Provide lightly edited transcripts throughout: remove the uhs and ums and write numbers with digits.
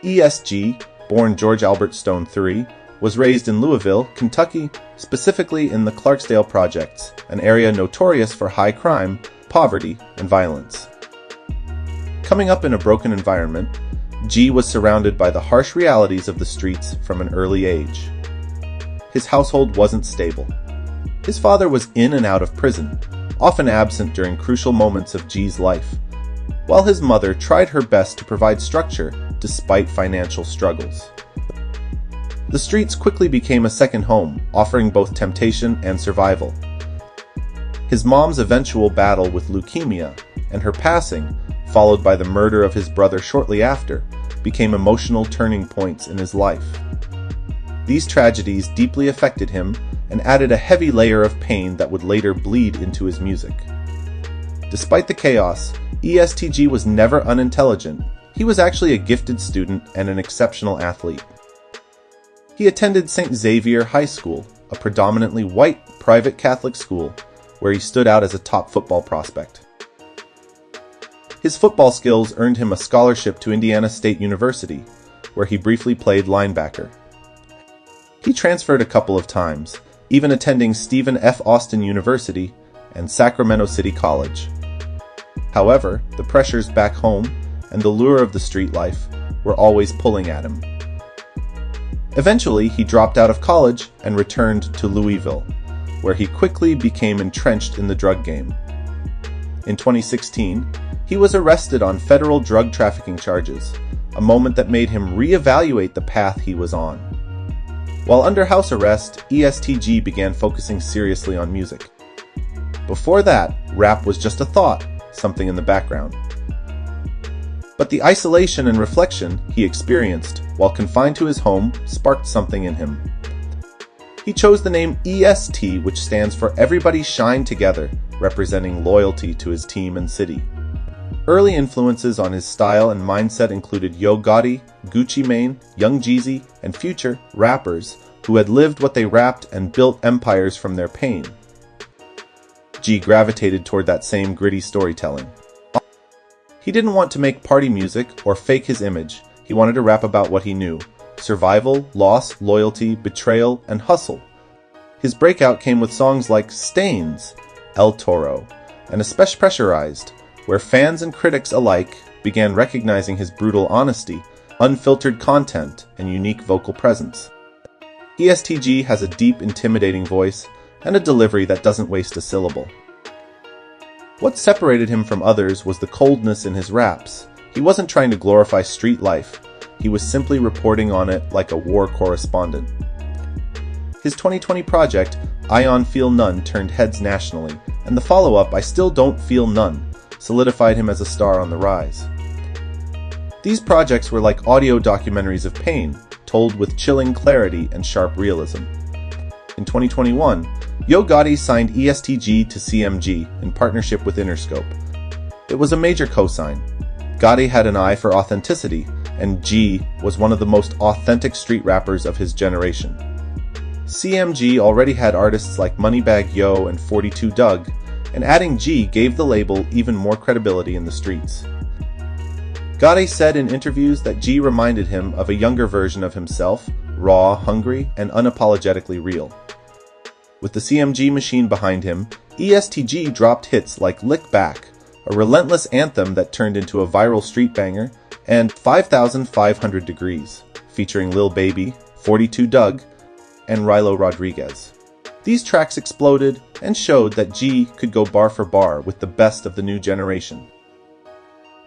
EST Gee, born George Albert Stone III, was raised in Louisville, Kentucky, specifically in the Clarksdale Projects, an area notorious for high crime, poverty, and violence. Coming up in a broken environment, Gee was surrounded by the harsh realities of the streets from an early age. His household wasn't stable. His father was in and out of prison, often absent during crucial moments of Gee's life, while his mother tried her best to provide structure despite financial struggles. The streets quickly became a second home, offering both temptation and survival. His mom's eventual battle with leukemia and her passing, followed by the murder of his brother shortly after, became emotional turning points in his life. These tragedies deeply affected him and added a heavy layer of pain that would later bleed into his music. Despite the chaos, EST Gee was never unintelligent. He was actually a gifted student and an exceptional athlete. He attended St. Xavier High School, a predominantly white private Catholic school, where he stood out as a top football prospect. His football skills earned him a scholarship to Indiana State University, where he briefly played linebacker. He transferred a couple of times, even attending Stephen F. Austin University and Sacramento City College. However, the pressures back home and the lure of the street life were always pulling at him. Eventually, he dropped out of college and returned to Louisville, where he quickly became entrenched in the drug game. In 2016, he was arrested on federal drug trafficking charges, a moment that made him reevaluate the path he was on. While under house arrest, EST Gee began focusing seriously on music. Before that, rap was just a thought, something in the background. But the isolation and reflection he experienced while confined to his home sparked something in him. He chose the name EST, which stands for Everybody Shine Together, representing loyalty to his team and city. Early influences on his style and mindset included Yo Gotti, Gucci Mane, Young Jeezy, and Future rappers who had lived what they rapped and built empires from their pain. Gee gravitated toward that same gritty storytelling. He didn't want to make party music or fake his image. He wanted to rap about what he knew: survival, loss, loyalty, betrayal, and hustle. His breakout came with songs like Stains, El Toro, and Especially Pressurized, where fans and critics alike began recognizing his brutal honesty, unfiltered content, and unique vocal presence. EST Gee has a deep, intimidating voice and a delivery that doesn't waste a syllable. What separated him from others was the coldness in his raps. He wasn't trying to glorify street life. He was simply reporting on it like a war correspondent. His 2020 project, I Feel None, turned heads nationally, and the follow-up, I Still Don't Feel None, solidified him as a star on the rise. These projects were like audio documentaries of pain, told with chilling clarity and sharp realism. In 2021, Yo Gotti signed EST Gee to CMG in partnership with Interscope. It was a major co-sign. Gotti had an eye for authenticity, and Gee was one of the most authentic street rappers of his generation. CMG already had artists like Moneybagg Yo and 42 Dugg, and adding Gee gave the label even more credibility in the streets. Gotti said in interviews that Gee reminded him of a younger version of himself, raw, hungry, and unapologetically real. With the CMG machine behind him, EST Gee dropped hits like Lick Back, a relentless anthem that turned into a viral street banger, and 5,500 Degrees, featuring Lil Baby, 42 Dugg, and Rilo Rodriguez. These tracks exploded and showed that Gee could go bar for bar with the best of the new generation.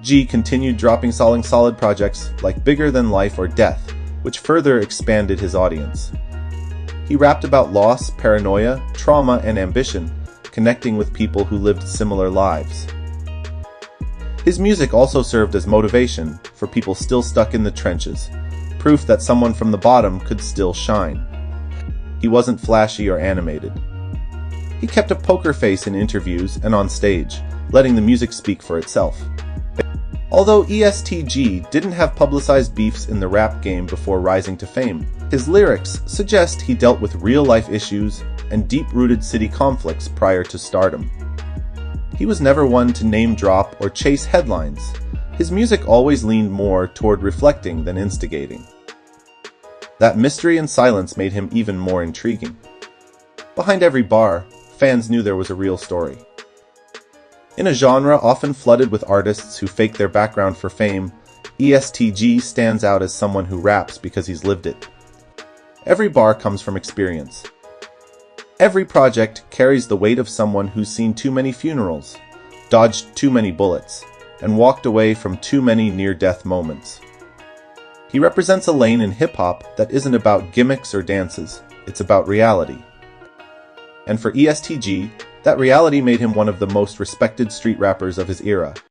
Gee continued dropping solid projects like Bigger Than Life or Death, which further expanded his audience. He rapped about loss, paranoia, trauma, and ambition, connecting with people who lived similar lives. His music also served as motivation for people still stuck in the trenches, proof that someone from the bottom could still shine. He wasn't flashy or animated. He kept a poker face in interviews and on stage, letting the music speak for itself. Although EST Gee didn't have publicized beefs in the rap game before rising to fame, his lyrics suggest he dealt with real-life issues and deep-rooted city conflicts prior to stardom. He was never one to name drop or chase headlines. His music always leaned more toward reflecting than instigating. That mystery and silence made him even more intriguing. Behind every bar, fans knew there was a real story. In a genre often flooded with artists who fake their background for fame, EST Gee stands out as someone who raps because he's lived it. Every bar comes from experience. Every project carries the weight of someone who's seen too many funerals, dodged too many bullets, and walked away from too many near-death moments. He represents a lane in hip-hop that isn't about gimmicks or dances, it's about reality. And for EST Gee, that reality made him one of the most respected street rappers of his era.